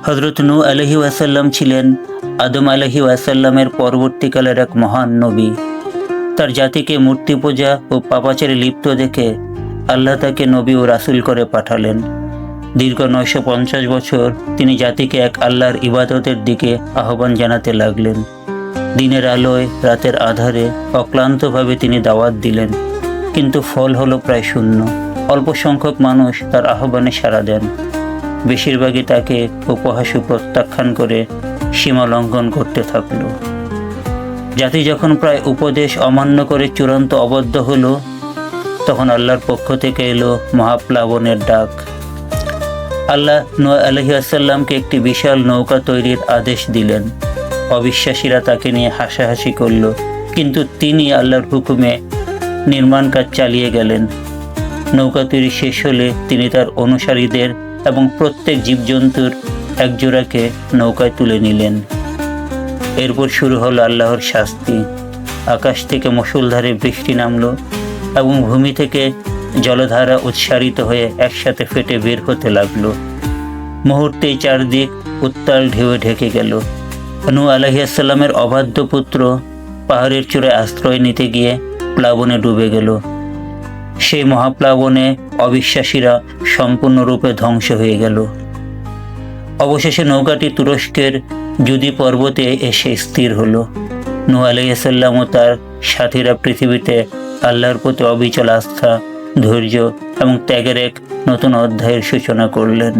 হযরত নূহ আলাইহি ওয়াসাল্লাম ছিলেন আদম আলাইহি ওয়াসাল্লামের পরবর্তীকালের এক মহান নবী। তার জাতিকে মূর্তি পূজা ও পাপাচারে লিপ্ত দেখে আল্লাহ তাকে নবী ও রাসূল করে পাঠালেন। দীর্ঘ 950 বছর তিনি জাতিকে এক আল্লাহর ইবাদতের দিকে আহ্বান জানাতে লাগলেন। দিনের আলোয় রাতের আধারে অক্লান্তভাবে তিনি দাওয়াত দিলেন, কিন্তু ফল হলো প্রায় শূন্য। অল্প সংখ্যক মানুষ তার আহ্বানে সাড়া দেন, বেশিরভাগই তাকে উপহাস ও প্রত্যাখ্যান করে সীমা লঙ্ঘন করতে থাকল। জাতি যখন প্রায় উপদেশ অমান্য করে চূড়ান্ত অবদ্ধ হলো, তখন আল্লাহর পক্ষ থেকে এলো মহাপ্লাবনের ডাক। আল্লাহ নূহ আলাইহিস সালামকে একটি বিশাল নৌকা তৈরির আদেশ দিলেন। অবিশ্বাসীরা তাকে নিয়ে হাসাহাসি করল, কিন্তু তিনি আল্লাহর হুকুমে নির্মাণ কাজ চালিয়ে গেলেন। নৌকা তৈরি শেষ হলে তিনি তার অনুসারীদের এবং প্রত্যেক জীবজন্তুর একজোড়াকে নৌকায় তুলে নিলেন। এরপর শুরু হলো আল্লাহর শাস্তি। আকাশ থেকে মুষলধারে বৃষ্টি নামলো এবং ভূমি থেকে জলধারা উৎসারিত হয়ে একসাথে ফেটে বের হতে লাগলো। মুহূর্তেই চারদিক উত্তাল ঢেউয়ে ঢেকে গেল। নূহ আলাইহিস সালামের অবাধ্য পুত্র পাহাড়ের চূড়ায় আশ্রয় নিতে গিয়ে প্লাবনে ডুবে গেল। সেই মহাপ্লাবনে অবিশ্বাসীরা সম্পূর্ণরূপে ধ্বংস হয়ে গেল। অবশেষে নৌকাটি তুরস্কের জুদি পর্বতে এসে স্থির হলো। নূহ আলাইহিস সালাম ও তার সাথীরা পৃথিবীতে আল্লাহর প্রতি অবিচল আস্থা, ধৈর্য এবং ত্যাগের এক নতুন অধ্যায়ের সূচনা করলেন।